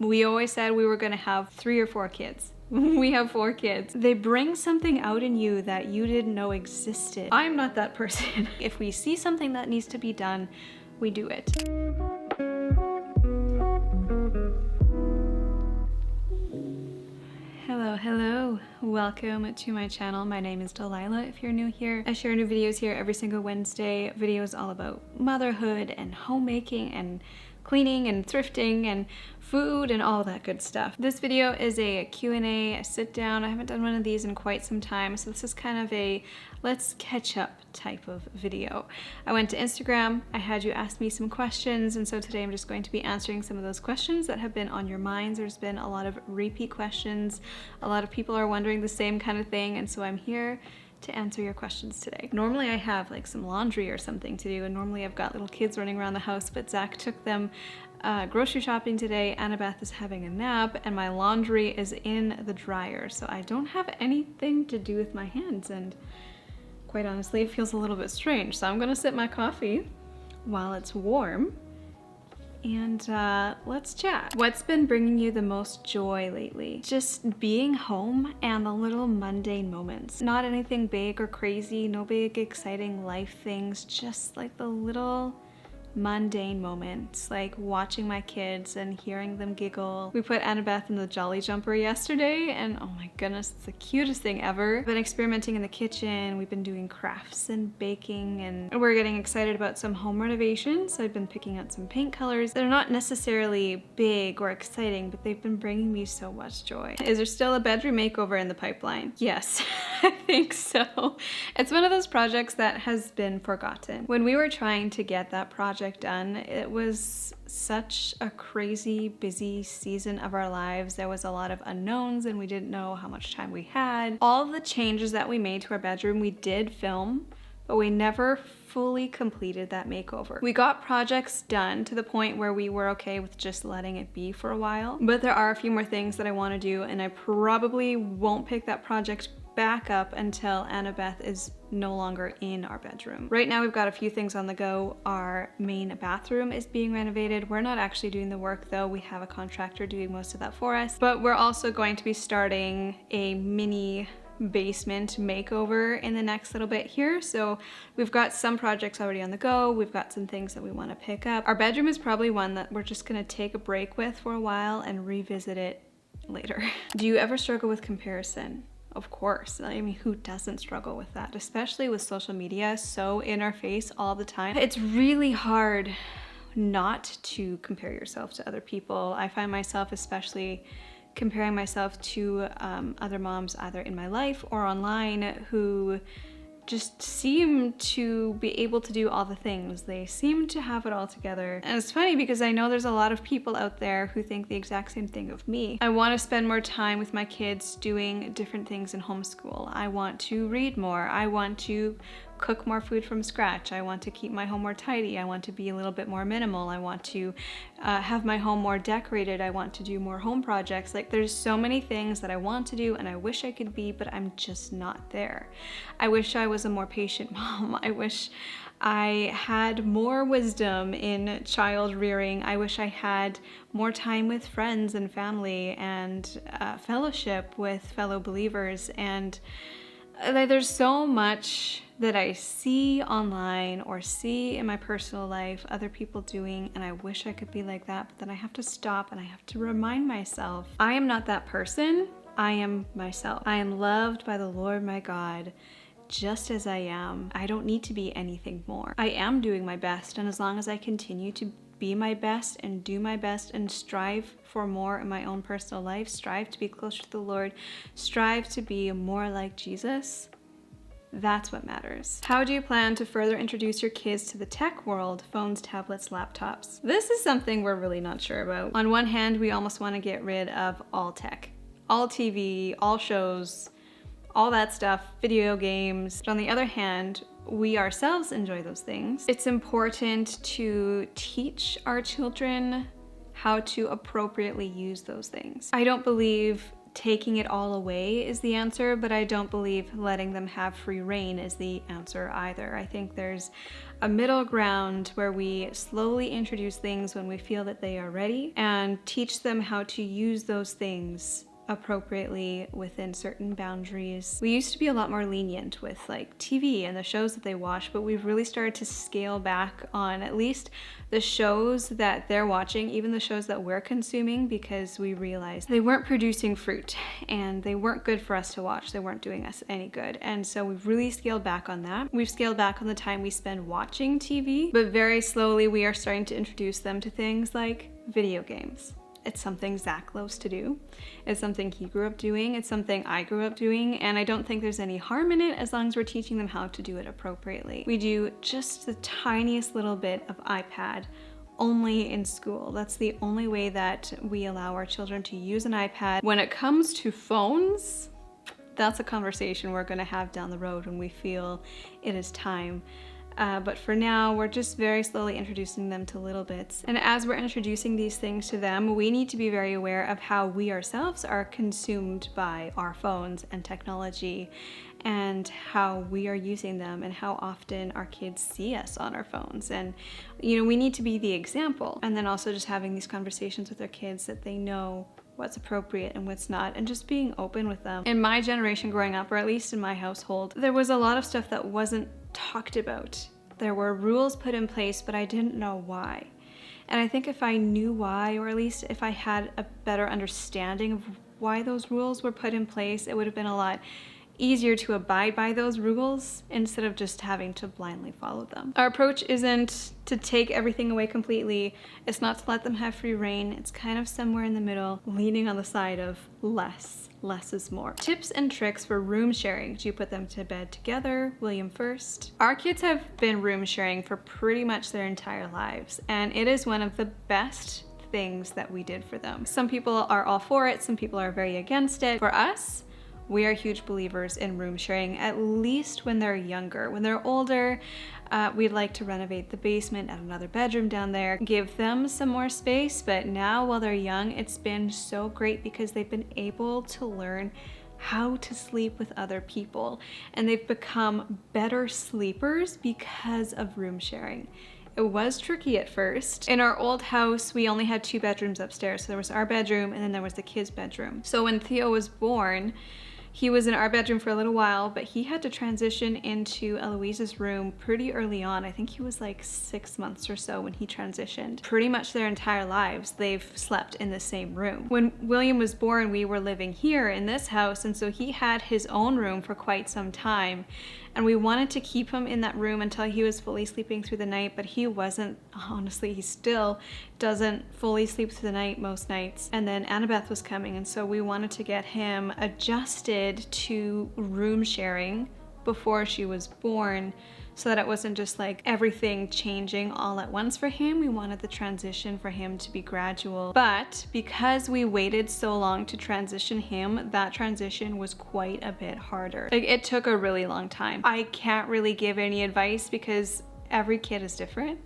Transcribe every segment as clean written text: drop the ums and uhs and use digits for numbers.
We always said we were gonna have 3 or 4 kids. We have 4 kids. They bring something out in you that you didn't know existed. I'm not that person. If we see something that needs to be done, we do it. Hello. Welcome to my channel. My name is Delilah if you're new here. I share new videos here every single Wednesday. Videos all about motherhood and homemaking and cleaning and thrifting and food and all that good stuff. This video is a Q&A, a sit down. I haven't done one of these in quite some time, so this is kind of a let's catch up type of video. I went to Instagram, I had you ask me some questions, and so today I'm just going to be answering some of those questions that have been on your minds. There's been a lot of repeat questions. A lot of people are wondering the same kind of thing, and so I'm here to answer your questions today. Normally I have like some laundry or something to do, and normally I've got little kids running around the house, but Zach took them grocery shopping today. Annabeth is having a nap, and my laundry is in the dryer, so I don't have anything to do with my hands, and quite honestly, it feels a little bit strange. So I'm gonna sip my coffee while it's warm, and let's chat. What's been bringing you the most joy lately? Just being home and the little mundane moments. Not anything big or crazy, no big exciting life things, just like the little mundane moments, like watching my kids and hearing them giggle. We put Annabeth in the Jolly Jumper yesterday, and oh my goodness, it's the cutest thing ever. I've been experimenting in the kitchen. We've been doing crafts and baking, and we're getting excited about some home renovations. I've been picking out some paint colors. They're not necessarily big or exciting, but they've been bringing me so much joy. Is there still a bedroom makeover in the pipeline? Yes, I think so. It's one of those projects that has been forgotten. When we were trying to get that project done, it was such a crazy busy season of our lives. There was a lot of unknowns, and we didn't know how much time we had. All the changes that we made to our bedroom, we did film, but we never fully completed that makeover. We got projects done to the point where we were okay with just letting it be for a while, but there are a few more things that I want to do, and I probably won't pick that project back up until Annabeth is no longer in our bedroom. Right now we've got a few things on the go. Our main bathroom is being renovated. We're not actually doing the work though. We have a contractor doing most of that for us, but we're also going to be starting a mini basement makeover in the next little bit here. So we've got some projects already on the go. We've got some things that we want to pick up. Our bedroom is probably one that we're just going to take a break with for a while and revisit it later. Do you ever struggle with comparison? Of course. I mean, who doesn't struggle with that? Especially with social media so in our face all the time. It's really hard not to compare yourself to other people. I find myself especially comparing myself to other moms either in my life or online who just seem to be able to do all the things. They seem to have it all together. And it's funny because I know there's a lot of people out there who think the exact same thing of me. I want to spend more time with my kids doing different things in homeschool. I want to read more. I want to cook more food from scratch. I want to keep my home more tidy. I want to be a little bit more minimal. I want to have my home more decorated. I want to do more home projects. Like, there's so many things that I want to do and I wish I could be, but I'm just not there. I wish I was a more patient mom. I wish I had more wisdom in child rearing. I wish I had more time with friends and family and fellowship with fellow believers. And there's so much that I see online or see in my personal life other people doing, and I wish I could be like that, but then I have to stop and I have to remind myself, I am not that person. I am myself. I am loved by the Lord my God just as I am. I don't need to be anything more. I am doing my best, and as long as I continue to be my best and do my best and strive for more in my own personal life, strive to be closer to the Lord, strive to be more like Jesus, that's what matters. How do you plan to further introduce your kids to the tech world, phones, tablets, laptops? This is something we're really not sure about. On one hand, we almost want to get rid of all tech, all TV, all shows, all that stuff, video games. But on the other hand, we ourselves enjoy those things. It's important to teach our children how to appropriately use those things. I don't believe taking it all away is the answer, but I don't believe letting them have free reign is the answer either. I think there's a middle ground where we slowly introduce things when we feel that they are ready and teach them how to use those things appropriately within certain boundaries. We used to be a lot more lenient with like TV and the shows that they watch, but we've really started to scale back on at least the shows that they're watching, even the shows that we're consuming, because we realized they weren't producing fruit and they weren't good for us to watch. They weren't doing us any good. And so we've really scaled back on that. We've scaled back on the time we spend watching TV, but very slowly we are starting to introduce them to things like video games. It's something Zach loves to do. It's something he grew up doing. It's something I grew up doing. And I don't think there's any harm in it as long as we're teaching them how to do it appropriately. We do just the tiniest little bit of iPad only in school. That's the only way that we allow our children to use an iPad. When it comes to phones, that's a conversation we're gonna have down the road when we feel it is time. But for now, we're just very slowly introducing them to little bits. And as we're introducing these things to them, we need to be very aware of how we ourselves are consumed by our phones and technology and how we are using them and how often our kids see us on our phones. And, you know, we need to be the example. And then also just having these conversations with our kids that they know what's appropriate and what's not, and just being open with them. In my generation growing up, or at least in my household, there was a lot of stuff that wasn't talked about. There were rules put in place, but I didn't know why. And I think if I knew why, or at least if I had a better understanding of why those rules were put in place, it would have been a lot easier to abide by those rules instead of just having to blindly follow them. Our approach isn't to take everything away completely. It's not to let them have free reign. It's kind of somewhere in the middle, leaning on the side of less. Less is more. Tips and tricks for room sharing. Do you put them to bed together? William first. Our kids have been room sharing for pretty much their entire lives, and it is one of the best things that we did for them. Some people are all for it, some people are very against it. For us, we are huge believers in room sharing, at least when they're younger. When they're older, we'd like to renovate the basement, add another bedroom down there, give them some more space. But now while they're young, it's been so great because they've been able to learn how to sleep with other people. And they've become better sleepers because of room sharing. It was tricky at first. In our old house, we only had 2 bedrooms upstairs. So there was our bedroom and then there was the kids' bedroom. So when Theo was born, he was in our bedroom for a little while, but he had to transition into Eloise's room pretty early on. I think he was like 6 months or so when he transitioned. Pretty much their entire lives, they've slept in the same room. When William was born, we were living here in this house, and so he had his own room for quite some time. And we wanted to keep him in that room until he was fully sleeping through the night, but he wasn't. Honestly, he still doesn't fully sleep through the night most nights. And then Annabeth was coming, and so we wanted to get him adjusted to room sharing before she was born, so that it wasn't just like everything changing all at once for him. We wanted the transition for him to be gradual. But because we waited so long to transition him, that transition was quite a bit harder. Like, it took a really long time. I can't really give any advice because every kid is different.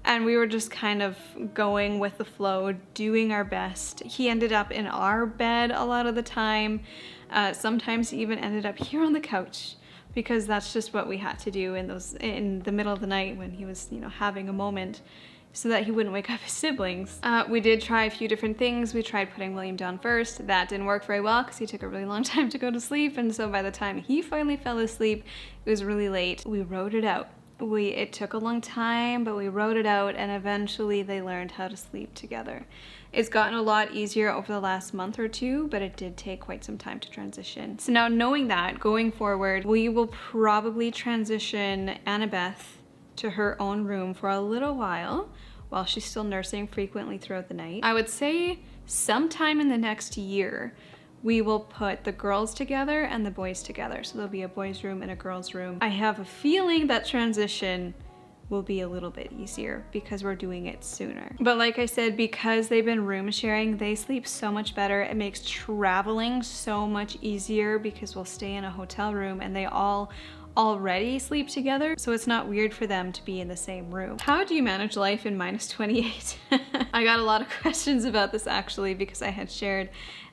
And we were just kind of going with the flow, doing our best. He ended up in our bed a lot of the time. Sometimes he even ended up here on the couch, because that's just what we had to do in the middle of the night when he was, you know, having a moment, so that he wouldn't wake up his siblings. We did try a few different things. We tried putting William down first. That didn't work very well because he took a really long time to go to sleep, and so by the time he finally fell asleep, it was really late. We wrote it out. It took a long time, but we wrote it out, and eventually they learned how to sleep together. It's gotten a lot easier over the last month or two, but it did take quite some time to transition. So now, knowing that, going forward, we will probably transition Annabeth to her own room for a little while she's still nursing frequently throughout the night. I would say sometime in the next year, we will put the girls together and the boys together. So there'll be a boys' room and a girls' room. I have a feeling that transition will be a little bit easier because we're doing it sooner. But like I said, because they've been room sharing, they sleep so much better. It makes traveling so much easier because we'll stay in a hotel room and they all already sleep together, so it's not weird for them to be in the same room. How do you manage life in -28? I got a lot of questions about this actually, because I had shared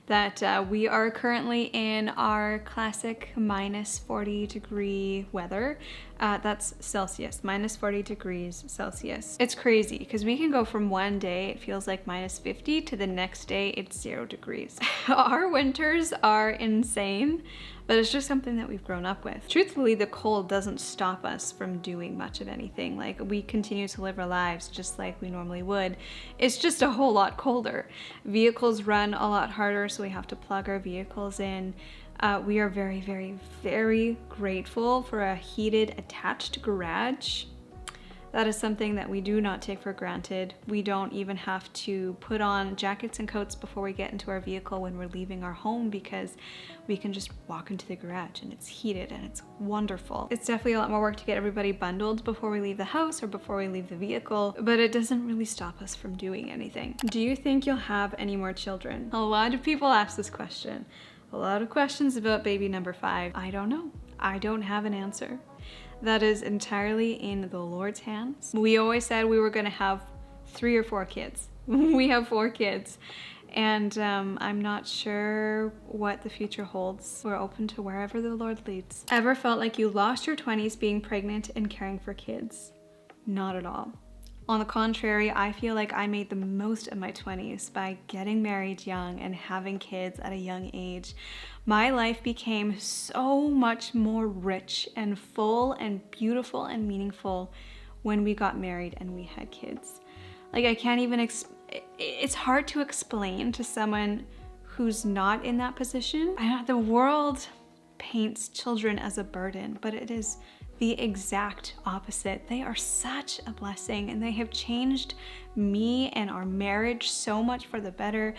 that we are currently in our classic minus 40 degree weather. That's Celsius, minus 40 degrees Celsius. It's crazy because we can go from one day it feels like minus 50 to the next day it's 0 degrees. Our winters are insane, but it's just something that we've grown up with. Truthfully, the cold doesn't stop us from doing much of anything. Like, we continue to live our lives just like we normally would. It's just a whole lot colder. Vehicles run a lot harder, so we have to plug our vehicles in. We are very, very, very grateful for a heated attached garage. That is something that we do not take for granted. We don't even have to put on jackets and coats before we get into our vehicle when we're leaving our home, because we can just walk into the garage and it's heated and it's wonderful. It's definitely a lot more work to get everybody bundled before we leave the house or before we leave the vehicle, but it doesn't really stop us from doing anything. Do you think you'll have any more children? A lot of people ask this question. A lot of questions about baby number 5. I don't know. I don't have an answer. That is entirely in the Lord's hands. We always said we were going to have 3 or 4 kids. We have 4 kids. And I'm not sure what the future holds. We're open to wherever the Lord leads. Ever felt like you lost your 20s being pregnant and caring for kids? Not at all. On the contrary, I feel like I made the most of my 20s by getting married young and having kids at a young age. My life became so much more rich and full and beautiful and meaningful when we got married and we had kids. Like, I can't even, it's hard to explain to someone who's not in that position. The world paints children as a burden, but it is the exact opposite. They are such a blessing, and they have changed me and our marriage so much for the better.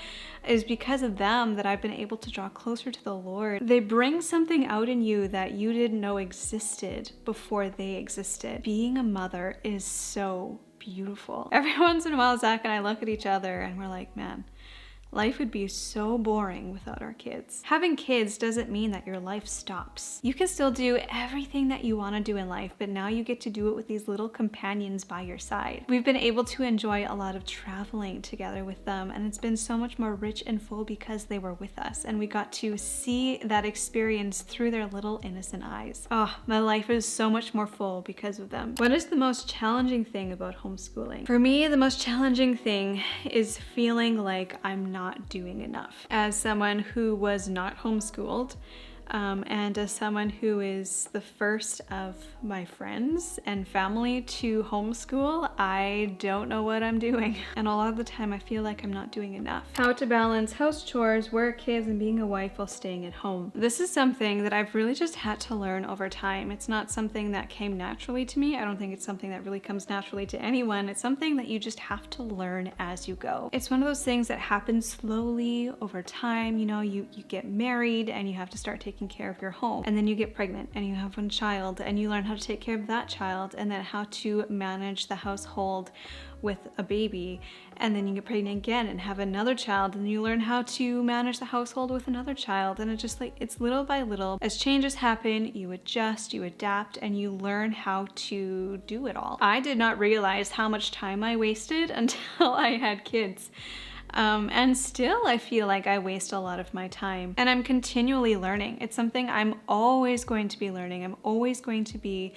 It is because of them that I've been able to draw closer to the Lord. They bring something out in you that you didn't know existed before they existed. Being a mother is so beautiful. Every once in a while, Zach and I look at each other and we're like, man, life would be so boring without our kids. Having kids doesn't mean that your life stops. You can still do everything that you want to do in life, but now you get to do it with these little companions by your side. We've been able to enjoy a lot of traveling together with them, and it's been so much more rich and full because they were with us, and we got to see that experience through their little innocent eyes. Oh, my life is so much more full because of them. What is the most challenging thing about homeschooling? For me, the most challenging thing is feeling like I'm not doing enough. As someone who was not homeschooled, and as someone who is the first of my friends and family to homeschool, I don't know what I'm doing. And a lot of the time I feel like I'm not doing enough. How to balance house chores, work, kids, and being a wife while staying at home. This is something that I've really just had to learn over time. It's not something that came naturally to me. I don't think it's something that really comes naturally to anyone. It's something that you just have to learn as you go. It's one of those things that happens slowly over time. You know, you get married and you have to start taking care of your home, and then you get pregnant and you have one child and you learn how to take care of that child, and then how to manage the household with a baby, and then you get pregnant again and have another child, and you learn how to manage the household with another child. And it's little by little. As changes happen, you adjust, you adapt, and you learn how to do it all. I did not realize how much time I wasted until I had kids. And still I feel like I waste a lot of my time, and I'm continually learning. It's something I'm always going to be learning. I'm always going to be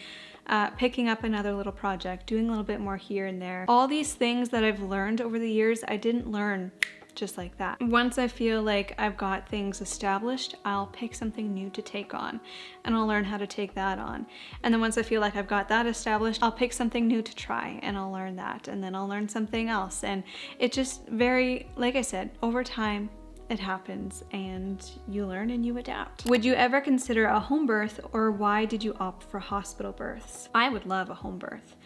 picking up another little project, doing a little bit more here and there. All these things that I've learned over the years, I didn't learn just like that. Once I feel like I've got things established, I'll pick something new to take on, and I'll learn how to take that on. And then once I feel like I've got that established, I'll pick something new to try, and I'll learn that, and then I'll learn something else. And it just like I said, over time, it happens, and you learn and you adapt. Would you ever consider a home birth, or why did you opt for hospital births? I would love a home birth.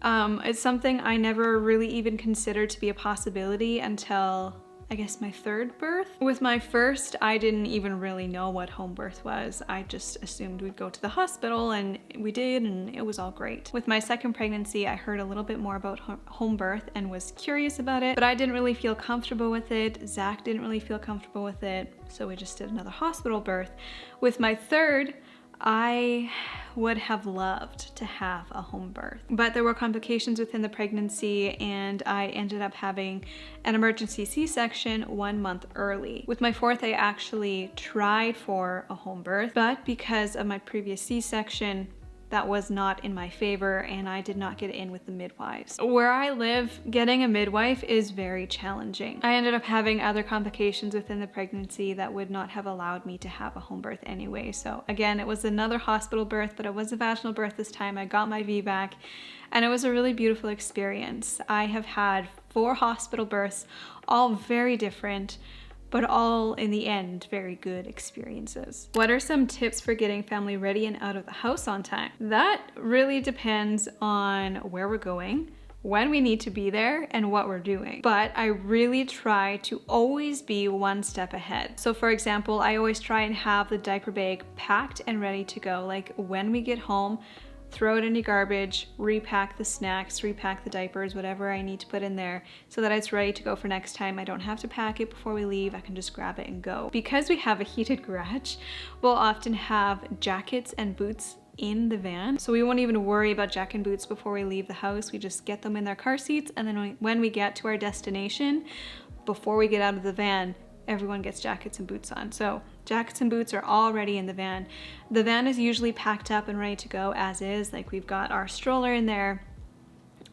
It's something I never really even considered to be a possibility until, I guess, my 3rd birth. With my first, I didn't even really know what home birth was. I just assumed we'd go to the hospital, and we did, and it was all great. With my 2nd pregnancy, I heard a little bit more about home birth and was curious about it, but I didn't really feel comfortable with it. Zach didn't really feel comfortable with it, so we just did another hospital birth. With my 3rd, I would have loved to have a home birth, but there were complications within the pregnancy and I ended up having an emergency C-section 1 month early. With my fourth, I actually tried for a home birth, but because of my previous C-section, that was not in my favor and I did not get in with the midwives. Where I live, getting a midwife is very challenging. I ended up having other complications within the pregnancy that would not have allowed me to have a home birth anyway. So again, it was another hospital birth, but it was a vaginal birth this time. I got my VBAC and it was a really beautiful experience. I have had 4 hospital births, all very different, but all in the end, very good experiences. What are some tips for getting family ready and out of the house on time? That really depends on where we're going, when we need to be there, and what we're doing. But I really try to always be 1 step ahead. So for example, I always try and have the diaper bag packed and ready to go. Like when we get home, throw it in the garbage, repack the snacks, repack the diapers, whatever I need to put in there so that it's ready to go for next time. I don't have to pack it before we leave. I can just grab it and go. Because we have a heated garage, we'll often have jackets and boots in the van. So we won't even worry about jacket and boots before we leave the house. We just get them in their car seats, and then when we get to our destination, before we get out of the van, everyone gets jackets and boots on. So jackets and boots are already in the van. The van is usually packed up and ready to go as is. Like we've got our stroller in there,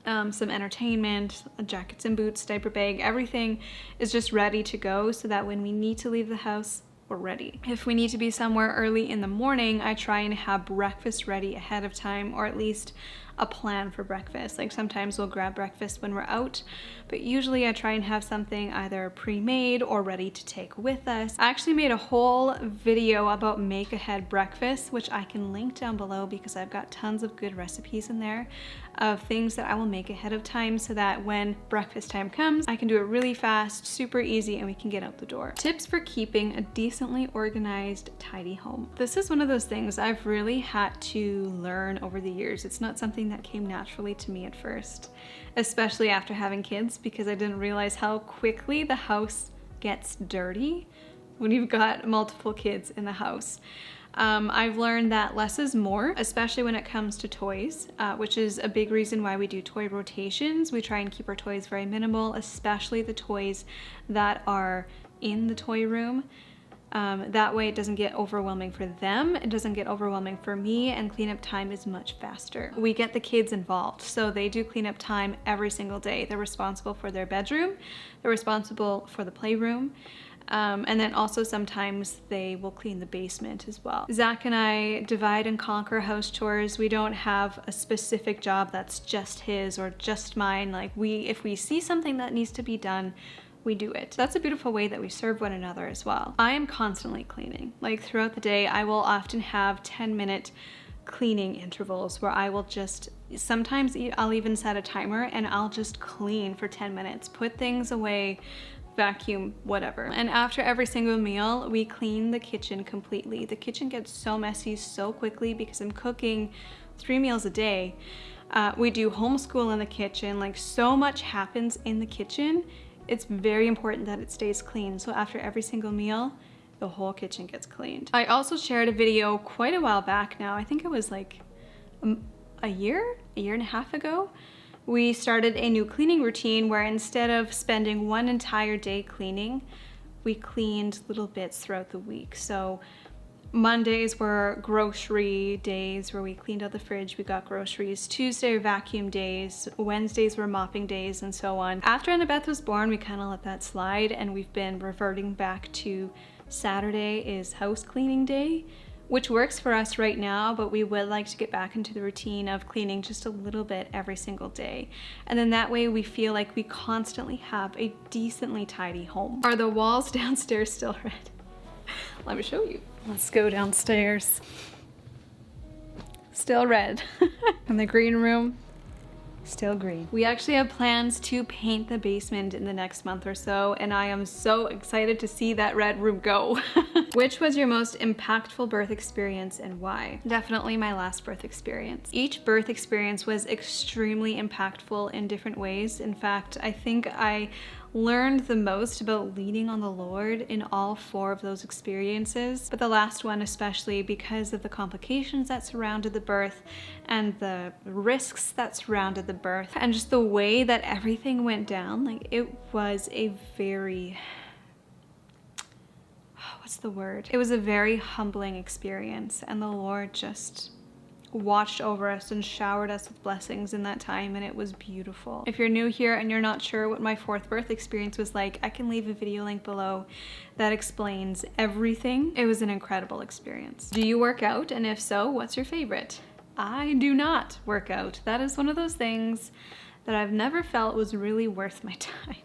some entertainment, jackets and boots, diaper bag, everything is just ready to go so that when we need to leave the house, we're ready. If we need to be somewhere early in the morning, I try and have breakfast ready ahead of time, or at least a plan for breakfast. Like sometimes we'll grab breakfast when we're out, but usually I try and have something either pre-made or ready to take with us. I actually made a whole video about make ahead breakfast, which I can link down below because I've got tons of good recipes in there of things that I will make ahead of time so that when breakfast time comes, I can do it really fast, super easy, and we can get out the door. Tips for keeping a decently organized, tidy home. This is one of those things I've really had to learn over the years. It's not something that came naturally to me at first, especially after having kids, because I didn't realize how quickly the house gets dirty when you've got multiple kids in the house. I've learned that less is more, especially when it comes to toys, which is a big reason why we do toy rotations. We try and keep our toys very minimal, especially the toys that are in the toy room. That way it doesn't get overwhelming for them, it doesn't get overwhelming for me, and cleanup time is much faster. We get the kids involved, so they do cleanup time every single day. They're responsible for their bedroom, they're responsible for the playroom, and then also sometimes they will clean the basement as well. Zach and I divide and conquer house chores. We don't have a specific job that's just his or just mine. Like if we see something that needs to be done, we do it. That's a beautiful way that we serve one another as well. I am constantly cleaning. Like throughout the day, I will often have 10-minute cleaning intervals where I will just, sometimes I'll even set a timer and I'll just clean for 10 minutes, put things away, vacuum, whatever. And after every single meal, we clean the kitchen completely. The kitchen gets so messy so quickly because I'm cooking 3 meals a day. We do homeschool in the kitchen. Like so much happens in the kitchen. It's very important that it stays clean. So after every single meal, the whole kitchen gets cleaned. I also shared a video quite a while back now. I think it was like a year and a half ago. We started a new cleaning routine where instead of spending 1 entire day cleaning, we cleaned little bits throughout the week. So Mondays were grocery days where we cleaned out the fridge, we got groceries. Tuesday were vacuum days, Wednesdays were mopping days, and so on. After Annabeth was born, we kind of let that slide, and we've been reverting back to Saturday is house cleaning day, which works for us right now, but we would like to get back into the routine of cleaning just a little bit every single day. And then that way we feel like we constantly have a decently tidy home. Are the walls downstairs still red? Let me show you. Let's go downstairs. Still red. And the green room, still green. We actually have plans to paint the basement in the next month or so, and I am so excited to see that red room go. Which was your most impactful birth experience and why? Definitely my last birth experience. Each birth experience was extremely impactful in different ways. In fact, I think I learned the most about leaning on the Lord in all 4 of those experiences, but the last one especially because of the complications that surrounded the birth and the risks that surrounded the birth and just the way that everything went down. Like, it was a very, what's the word? It was a very humbling experience, and the Lord just watched over us and showered us with blessings in that time, and it was beautiful. If you're new here and you're not sure what my 4th birth experience was like, I can leave a video link below that explains everything. It was an incredible experience. Do you work out? And if so, what's your favorite? I do not work out. That is one of those things that I've never felt was really worth my time.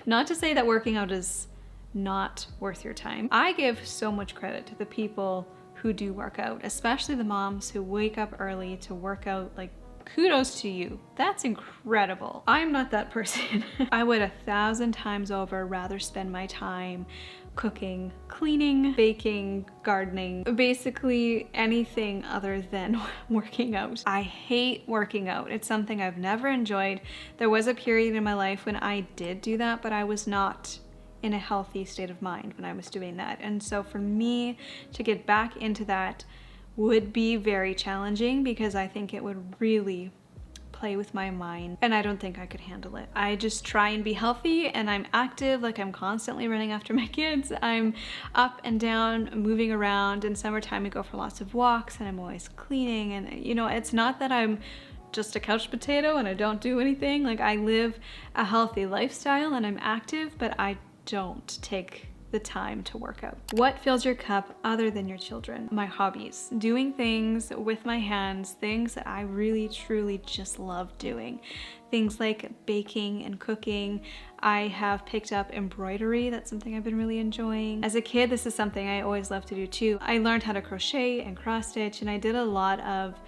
Not to say that working out is not worth your time. I give so much credit to the people who do work out, especially the moms who wake up early to work out. Like, kudos to you. That's incredible. I'm not that person. I would 1,000 times over rather spend my time cooking, cleaning, baking, gardening, basically anything other than working out. I hate working out. It's something I've never enjoyed. There was a period in my life when I did do that, but I was not in a healthy state of mind when I was doing that. And so for me to get back into that would be very challenging because I think it would really play with my mind, and I don't think I could handle it. I just try and be healthy, and I'm active. Like, I'm constantly running after my kids. I'm up and down, moving around. In summertime, we go for lots of walks, and I'm always cleaning. And you know, it's not that I'm just a couch potato and I don't do anything. Like, I live a healthy lifestyle and I'm active, but I don't take the time to work out. What fills your cup other than your children? My hobbies. Doing things with my hands, things that I really truly just love doing. Things like baking and cooking. I have picked up embroidery. That's something I've been really enjoying. As a kid, this is something I always loved to do too. I learned how to crochet and cross stitch, and I did a lot of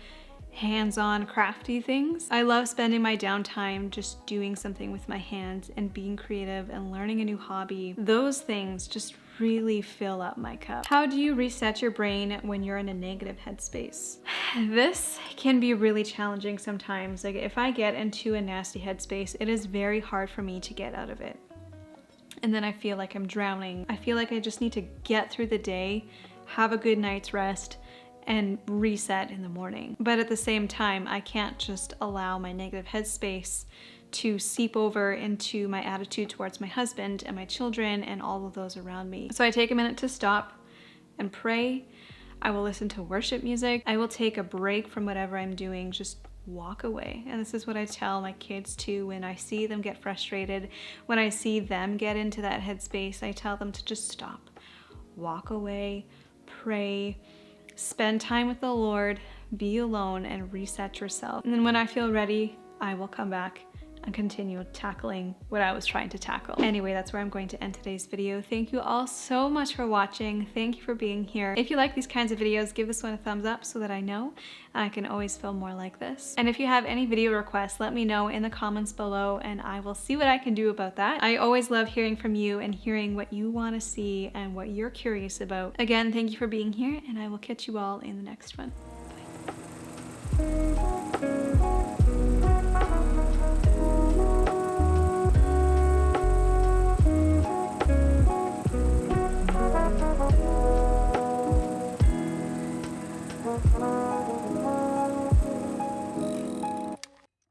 hands-on crafty things. I love spending my downtime just doing something with my hands and being creative and learning a new hobby. Those things just really fill up my cup. How do you reset your brain when you're in a negative headspace? This can be really challenging sometimes. Like, if I get into a nasty headspace, it is very hard for me to get out of it. And then I feel like I'm drowning. I feel like I just need to get through the day, have a good night's rest, and reset in the morning. But at the same time, I can't just allow my negative headspace to seep over into my attitude towards my husband and my children and all of those around me. So I take a minute to stop and pray. I will listen to worship music. I will take a break from whatever I'm doing, just walk away. And this is what I tell my kids too. When I see them get frustrated, when I see them get into that headspace, I tell them to just stop, walk away, pray, spend time with the Lord, be alone, and reset yourself. And then when I feel ready, I will come back and continue tackling what I was trying to tackle. Anyway, that's where I'm going to end today's video. Thank you all so much for watching. Thank you for being here. If you like these kinds of videos, give this one a thumbs up so that I know and I can always film more like this. And if you have any video requests, let me know in the comments below and I will see what I can do about that. I always love hearing from you and hearing what you want to see and what you're curious about. Again, thank you for being here, and I will catch you all in the next one. Bye.